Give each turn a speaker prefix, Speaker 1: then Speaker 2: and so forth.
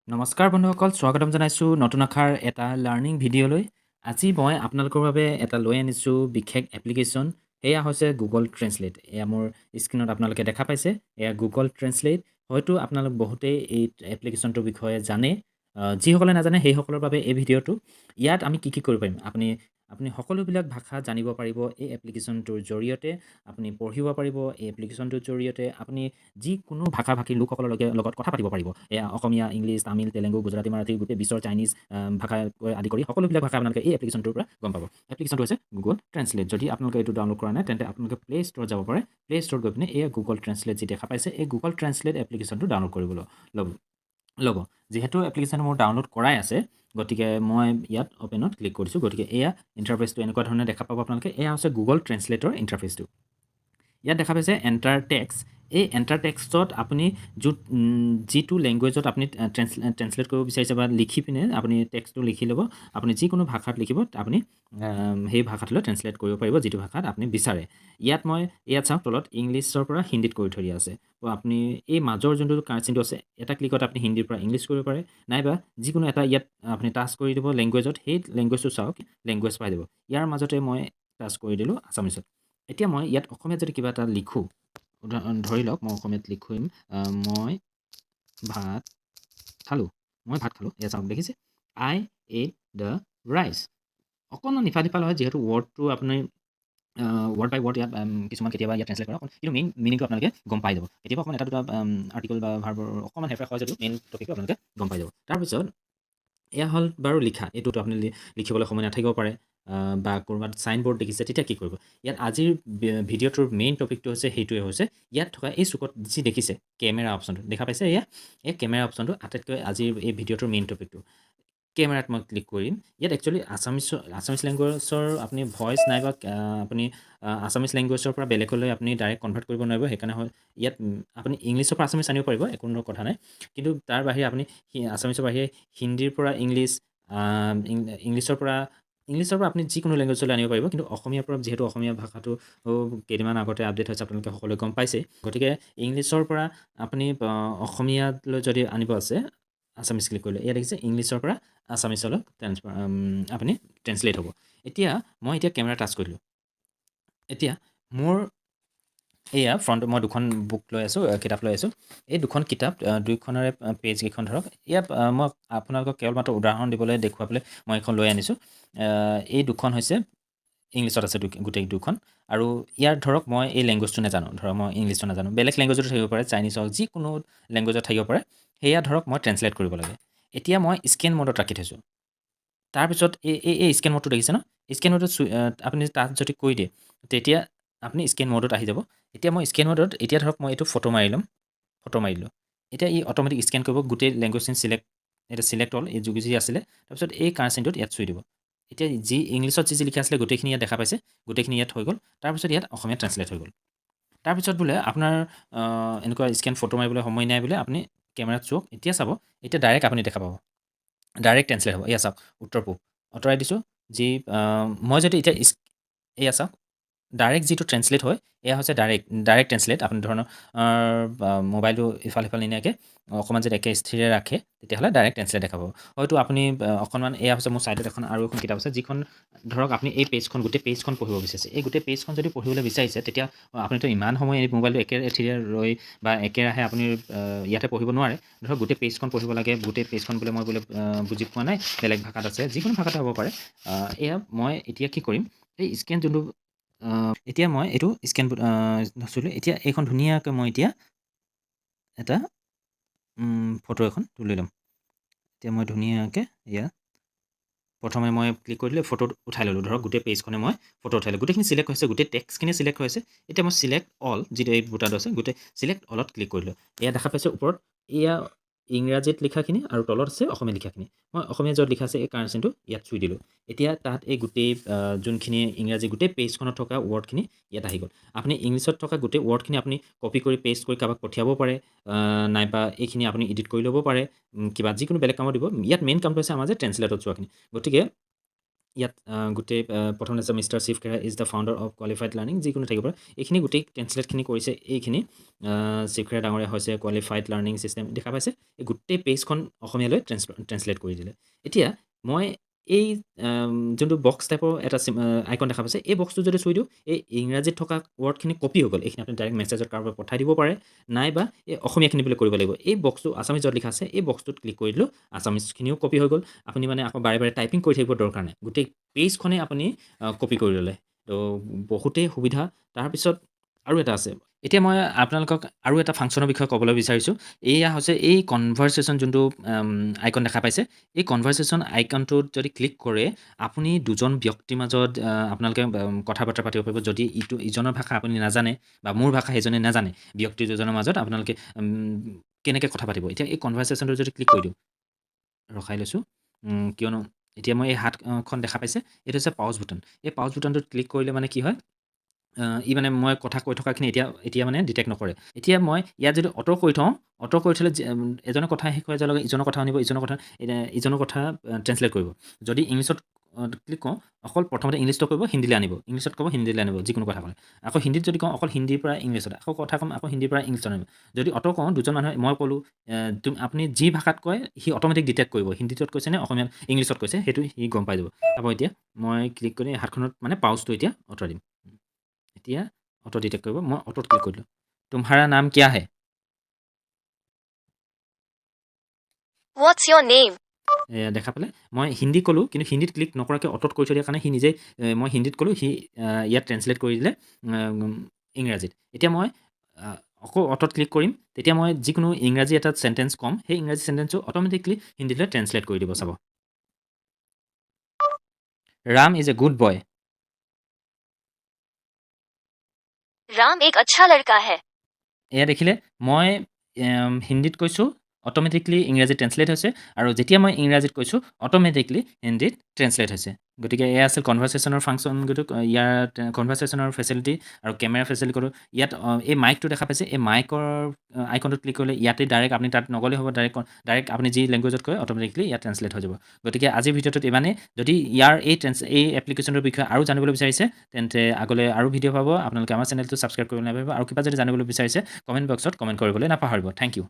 Speaker 1: নমস্কাৰ বন্ধুসকল, স্বাগতম জনাইছোঁ নতুন আখাৰ এটা লাৰ্ণিং ভিডিঅ'লৈ। আজি মই আপোনালোকৰ বাবে এটা লৈ আনিছোঁ বিশেষ এপ্লিকেশ্যন। এয়া হৈছে গুগল ট্ৰেন্সলেট। এয়া মোৰ স্ক্ৰীণত আপোনালোকে দেখা পাইছে। এয়া গুগল ট্ৰেন্সলেট। হয়তো আপোনালোক বহুতেই এই এপ্লিকেশ্যনটোৰ বিষয়ে জানে। যিসকলে নাজানে সেইসকলৰ বাবে এই ভিডিঅ'টো। ইয়াত আমি কি কৰিব পাৰিম? আপুনি সকলোবিলাক ভাষা জানিব পাৰিব এই এপ্লিকেশ্যনটোৰ জৰিয়তে। আপুনি পঢ়িব পাৰিব এই এপ্লিকেশ্যনটোৰ জৰিয়তে। আপুনি যিকোনো ভাষা-ভাষীৰ লোকসকলৰ লগত কথা পাতিব পাৰিব। এয়া অসমীয়া, ইংলিছ, তামিল, তেলেগু, গুজৰাটী, মাৰাঠী, গোটেই বিশ্বৰ চাইনিজ ভাষা আদি কৰি সকলোবিলাক ভাষা আপোনালোকে এই এপ্লিকেশ্যনটোৰ পৰা গম পাব। এপ্লিকেশ্যনটো হৈছে গুগল ট্ৰেন্সলেট। যদি আপোনালোকে এইটো ডাউনলোড কৰা নাই তেন্তে আপোনালোকে প্লে ষ্ট'ৰত যাব পাৰে। প্লে ষ্ট'ৰত গৈ পিনে এই গুগল ট্ৰেন্সলেট যি দেখা পাইছে এই গুগল ট্ৰেন্সলেট এপ্লিকেশ্যনটো ডাউনলোড কৰিবলৈ ল'ব। যিহেতু এপ্লিকেশ্যন মোৰ ডাউনলোড কৰাই আছে, গতিকে মই ইয়াত অ'পেনত ক্লিক কৰিছোঁ। গতিকে এয়া ইণ্টাৰফেচটো এনেকুৱা ধৰণে দেখা পাব আপোনালোকে। এয়া হৈছে গুগল ট্ৰেন্সলেটৰ ইণ্টাৰফেচটো। ইয়াত দেখা পাইছে এণ্টাৰ টেক্সট। এই এণ্টাৰ টেক্সটত আপুনি যিটো লেংগুৱেজত আপুনি ট্ৰেন্সলেট কৰিব বিচাৰিছে বা লিখি পিনে আপুনি টেক্সটটো লিখি ল'ব। আপুনি যিকোনো ভাষাত লিখিব, আপুনি সেই ভাষাটোলৈ ট্ৰেন্সলেট কৰিব পাৰিব যিটো ভাষাত আপুনি বিচাৰে। ইয়াত চাওক তলত ইংলিছৰ পৰা হিন্দীত কৰি থৈ দিয়া আছে। তো আপুনি এই মাজৰ যোনটো কাৰ্চিনটো আছে, এটা ক্লিকত আপুনি হিন্দীৰ পৰা ইংলিছ কৰিব পাৰে, নাইবা যিকোনো এটা ইয়াত আপুনি টাচ কৰি দিব লেংগুৱেজত, সেই লেংগুৱেজটো চাওক, লেংগুৱেজ পাই যাব। ইয়াৰ মাজতে মই টাচ কৰি দিলোঁ আছামিছত। এতিয়া মই ইয়াত অসমীয়াত যদি কিবা এটা লিখোঁ, ধৰি লওক মই অসমীয়াত লিখিম, মই ভাত খালোঁ। এয়া চাওক দেখিছে, আই এট দ্য ৰাইচ। অকণমান ইফাল সিফাল হয়, যিহেতু ৱৰ্ডটো আপুনি ৱৰ্ড বাই ৱৰ্ড ইয়াত কিছুমান কেতিয়াবা ইয়াত ট্ৰেন্সলেট কৰা, কিন্তু মেইন মিনিংটো আপোনালোকে গম পাই যাব। কেতিয়াবা অকণমান এটা দুটা আৰ্টিকল বা ভাৰ্বৰ অকণমান হেৰফেৰ হয় যদিও মেইন টপিকটো আপোনালোকে গম পাই যাব। তাৰপিছত এয়া হ'ল বাৰু লিখা। এইটোতো আপুনি লিখিবলৈ সময় নাথাকিব পাৰে, বা ক'ৰবাত চাইন বৰ্ড দেখিছে, তেতিয়া কি কৰিব? ইয়াত আজিৰ ভিডিঅ'টোৰ মেইন টপিকটো হৈছে সেইটোৱে হৈছে ইয়াত থকা এই চুকত যি দেখিছে কেমেৰা অপশ্যনটো দেখা পাইছে। এই কেমেৰা অপশ্যনটো আটাইতকৈ আজিৰ এই ভিডিঅ'টোৰ মেইন টপিকটো। কেমেৰাত মই ক্লিক কৰিম। ইয়াত একচুৱেলি আছামিছ লেংগুৱেজৰ আপুনি ভইচ নাইবা আপুনি আছামিছ লেংগুৱেজৰ পৰা বেলেগলৈ আপুনি ডাইৰেক্ট কনভাৰ্ট কৰিব নোৱাৰিব। সেইকাৰণে ইয়াত আপুনি ইংলিছৰ পৰা আছামিছ আনিব পাৰিব, একো কথা নাই। কিন্তু তাৰ বাহিৰে আপুনি আছামিছৰ বাহিৰে হিন্দীৰ পৰা ইংলিছ, ইংলিছৰ পৰা আপুনি যিকোনো লেংগুৱেজলৈ আনিব পাৰিব। কিন্তু অসমীয়াৰ পৰা যিহেতু অসমীয়া ভাষাটো কেইদিনমান আগতে আপডেট হৈছে, আপোনালোকে সকলোৱে গম পাইছে। গতিকে ইংলিছৰ পৰা আপুনি অসমীয়ালৈ যদি আনিব আছে, আছামিছ ক্লিক কৰিলে ইয়াত দেখিছে ইংলিছৰ পৰা আছামিছলৈ আপুনি ট্ৰেন্সলেট হ'ব। মই কেমেৰা টাচ কৰিলোঁ। এতিয়া মোৰ এয়া ফ্ৰণ্ট মই দুখন বুক লৈ আছোঁ, কিতাপ লৈ আছোঁ। এই দুখন কিতাপ দুইখনৰে পেজকেইখন ধৰক। ইয়াত মই আপোনালোকক কেৱল মাত্ৰ উদাহৰণ দিবলৈ দেখুৱাবলৈ মই এখন লৈ আনিছোঁ। এই দুখন হৈছে ইংলিছত আছে গোটেই দুখন। আৰু ইয়াৰ ধৰক মই এই লেংগুৱেজটো নাজানো, ধৰক মই ইংলিছটো নাজানো, বেলেগ লেংগুৱেজতো থাকিব পাৰে, চাইনিজ হওক, যিকোনো লেংগুৱেজত থাকিব পাৰে। সেয়া ধৰক মই ট্ৰেন্সলেট কৰিব লাগে। এতিয়া মই স্কেন মডত ৰাখি থৈছোঁ। তাৰপিছত এই স্কেন মডটো দেখিছে ন? স্কেন মডত আপুনি তাত যদি কৰি দিয়ে, তেতিয়া আপুনি স্কেন মডত আহি যাব। এতিয়া মই স্কেন মডত ধৰক মই এইটো ফটো মাৰি দিলোঁ। এতিয়া ই অট'মেটিক স্কেন কৰিব, গোটেই লেংগুৱেজখিনি চিলেক্ট হ'ল, এই যি আছিলে। তাৰপিছত এই কাৰ্চিনটোত ইয়াত চুই দিব। এতিয়া ইংলিছত যি লিখা আছিলে গোটেইখিনি ইয়াত দেখা পাইছে, গোটেইখিনি ইয়াত হৈ গ'ল। তাৰপিছত ইয়াত অসমীয়া ট্ৰেন্সলেট হৈ গ'ল। তাৰপিছত বোলে আপোনাৰ এনেকুৱা স্কেন ফটো মাৰিবলৈ সময় নাই বোলে, আপুনি কেমেৰাত চাওক। এতিয়া চাব, এতিয়া ডাইৰেক্ট আপুনি দেখা পাব, ডাইৰেক্ট ট্ৰেন্সলেট হ'ব। এয়া চাওক, উত্তৰ পূব আঁতৰাই দিছোঁ। মই যদি এতিয়া এয়া চাওক, ডাইৰেক্ট যিটো ট্ৰেন্সলেট হয়, এয়া হৈছে ডাইৰেক্ট ট্ৰেন্সলেট। আপুনি ধৰণৰ মোবাইলটো ইফাল সিফাল নিনিয়াকৈ অকণমান যদি একে স্থিৰে ৰাখে, তেতিয়াহ'লে ডাইৰেক্ট ট্ৰেন্সলেট দেখাব। হয়তো আপুনি অকণমান, এয়া হৈছে মোৰ ছাইডত আৰু এখন কিতাপ আছে, যিখন ধৰক আপুনি এই গোটেই পেজখন পঢ়িব বিচাৰিছে। এই গোটেই পেজখন যদি পঢ়িবলৈ বিচাৰিছে, তেতিয়া আপুনিতো ইমান সময় এই মোবাইলটো একেথিৰে ৰৈ বা একেৰাহে আপুনি ইয়াতে পঢ়িব নোৱাৰে। ধৰক গোটেই পেজখন পঢ়িব লাগে। গোটেই পেজখন বোলে মই বুজি পোৱা নাই, বেলেগ ভাষাত আছে, যিকোনো ভাষাতে হ'ব পাৰে। মই এতিয়া কি কৰিম, এই স্কেন যোনটো এতিয়া মই এইটো স্কেন চুলোঁ। এতিয়া এইখন ধুনীয়াকৈ মই এতিয়া এটা ফটো এখন তুলি ল'ম। এতিয়া মই ধুনীয়াকৈ প্ৰথমে মই ক্লিক কৰি দিলোঁ, ফটোত উঠাই ল'লোঁ। ধৰক গোটেই পেজখনে মই ফটো উঠাই ল'লোঁ। গোটেইখিনি চিলেক্ট হৈছে, গোটেই টেক্সটখিনি চিলেক্ট হৈছে। এতিয়া মই চিলেক্ট অল, যিটো এই বুটাটো আছে, গোটেই চিলেক্ট অলত ক্লিক কৰিলোঁ। এয়া দেখা পাইছে ওপৰত, এয়া ইংৰাজীত লিখাখিনি আৰু তলত আছে অসমীয়া লিখাখিনি। মই অসমীয়া য'ত লিখা আছে এই কাৰ্চিনটো ইয়াত চুই দিলোঁ। এতিয়া তাত এই গোটেই যোনখিনি ইংৰাজী গোটেই পেজখনত থকা ৱৰ্ডখিনি ইয়াত আহি গ'ল। আপুনি ইংলিছত থকা গোটেই ৱৰ্ডখিনি আপুনি কপি কৰি পেষ্ট কৰি কাৰোবাক পঠিয়াব পাৰে, নাইবা এইখিনি আপুনি এডিট কৰি ল'ব পাৰে, কিবা যিকোনো বেলেগ কামত দিব। ইয়াত মেইন কামটো হৈছে আমাৰ যে ট্ৰেন্সলেটত চোৱাখিনি। গতিকে ইয়াত গোটেই প্ৰথম আছে mister Shiv Khera is the founder of qualified learning যিকোনো থাকিব পাৰে এইখিনি গোটেই ট্ৰেঞ্চলেটখিনি কৰিছে এইখিনি শিৱ খেৰা ডাঙৰীয়া হৈছে কোৱালিফাইড লাৰ্ণিং ছিষ্টেম দেখা পাইছে এই গোটেই পেজখন অসমীয়ালৈ ট্ৰেঞ্চলেট কৰি দিলে এতিয়া মই এই যোনটো বক্স টাইপৰ এটা আইকন দেখা পাইছে এই বক্সটো যদি চুই দিওঁ এই ইংৰাজীত থকা ৱৰ্ডখিনি কপি হৈ গ'ল এইখিনি আপুনি ডাইৰেক্ট মেছেজত কাৰোবাৰ পঠাই দিব পাৰে নাইবা এই অসমীয়াখিনি বুলি কৰিব লাগিব এই বক্সটো আছামিজত লিখা আছে এই বক্সটোত ক্লিক কৰি দিলোঁ আছামিজখিনিও কপি হৈ গ'ল আপুনি মানে আকৌ বাৰে বাৰে টাইপিং কৰি থাকিব দৰকাৰ নাই গোটেই পেজখনেই আপুনি কপি কৰি ল'লে তো বহুতেই সুবিধা তাৰপিছত আৰু এটা আছে এতিয়া মই আপোনালোকক আৰু এটা ফাংচনৰ বিষয়ে ক'বলৈ বিচাৰিছোঁ এয়া হৈছে এই কনভাৰ্চেশ্যন যোনটো আইকন দেখা পাইছে এই কনভাৰ্চেশ্যন আইকনটোত যদি ক্লিক কৰে আপুনি দুজন ব্যক্তিৰ মাজত আপোনালোকে কথা বতৰা পাতিব পাৰিব যদি ইজনৰ ভাষা আপুনি নাজানে বা মোৰ ভাষা সেইজনে নাজানে ব্যক্তি দুজনৰ মাজত আপোনালোকে কেনেকৈ কথা পাতিব এতিয়া এই কনভাৰ্চেশ্যনটো যদি ক্লিক কৰি দিওঁ ৰখাই লৈছোঁ কিয়নো এতিয়া মই এই হাতখন দেখা পাইছে এইটো হৈছে পাউজ বুটান এই পাউজ বুটানটোত ক্লিক কৰিলে মানে কি হয় ই মানে মই কথা কৈ থকাখিনি এতিয়া মানে ডিটেক্ট নকৰে এতিয়া মই ইয়াত যদি অটো কৰি থওঁ অটো কৰি থ'লে এজনে কথা শেষ হৈ যোৱাৰ লগে ইজনৰ কথা আনিব ইজনৰ কথা ট্ৰেঞ্চলেট কৰিব যদি ইংলিছত ক্লিক কৰোঁ অকল প্ৰথমতে ইংলিছটো কৰিব হিন্দীলৈ আনিব ইংলিছত ক'ব হিন্দীলৈ আনিব যিকোনো কথা ক'লে আকৌ হিন্দীত যদি কওঁ অকল হিন্দীৰ পৰা ইংলিছত আকৌ কথা ক'ম আকৌ হিন্দীৰ পৰা ইংলিছত আনিব যদি অটো কওঁ দুজন মানুহে মই ক'লোঁ আপুনি যি ভাষাত কয় সি অট'মেটিক ডিটেক্ট কৰিব হিন্দীত কৈছে নে অসমীয়াত ইংলিছত কৈছে সেইটো সি গম পাই যাব আকৌ এতিয়া মই ক্লিক কৰি হাতখনত মানে পাউচটো এতিয়া আঁতৰাই দিম এতিয়া অটো ডিটেক্ট কৰিব মই অটোত ক্লিক কৰিলোঁ তোমাৰা নাম কিয়া হে
Speaker 2: What's your name?
Speaker 1: দেখা পালে মই হিন্দী ক'লোঁ কিন্তু হিন্দীত ক্লিক নকৰাকৈ অটোত কৰি থৈ দিয়াৰ কাৰণে সি নিজেই মই হিন্দীত ক'লোঁ সি ইয়াত ট্ৰেঞ্চলেট কৰি দিলে ইংৰাজীত এতিয়া মই আকৌ অটোত ক্লিক কৰিম তেতিয়া মই যিকোনো ইংৰাজী এটা চেণ্টেঞ্চ ক'ম সেই ইংৰাজী চেণ্টেঞ্চটো অট'মেটিকলি হিন্দীলৈ ট্ৰেঞ্চলেট কৰি দিব চাব Ram is a good boy
Speaker 2: Ram एक अच्छा लड़का है।
Speaker 1: এয়া দেখিলে মই হিন্দীত কৈছোঁ অট'মেটিকলি ইংৰাজীত ট্ৰেঞ্চলেট হৈছে আৰু যেতিয়া মই ইংৰাজীত কৈছোঁ অট'মেটিকলি হিন্দীত ট্ৰেঞ্চলেট হৈছে গতিকে এয়া আছিল কনভাৰ্চেশ্যনৰ ফাংচন ইয়াত কনভাৰ্চেশ্যনৰ ফেচিলিটি আৰু কেমেৰা ফেচিলিটি কৰোঁ ইয়াত এই মাইকটো দেখা পাইছে এই মাইকৰ আইকনটোত ক্লিক কৰিলে ইয়াতে ডাইৰেক্ট আপুনি তাত নগ'লেই হ'ব ডাইৰেক্ট আপুনি যি লেংগুৱেজত কয় অট'মেটিকলি ইয়াত ট্ৰেঞ্চলেট হৈ যাব গতিকে আজিৰ ভিডিঅ'টোত ইমানেই যদি ইয়াৰ এই এপ্লিকেশ্যনৰ বিষয়ে আৰু জানিবলৈ বিচাৰিছে তেন্তে আগলৈ আৰু ভিডিঅ' পাব আপোনালোকে আমাৰ চেনেলটো ছাবস্ক্ৰাইব কৰিবলৈ নাপাহৰিব আৰু কিবা যদি জানিবলৈ বিচাৰিছে কমেণ্ট বক্সত কমেণ্ট কৰিবলৈ নাপাহৰিব থেংক ইউ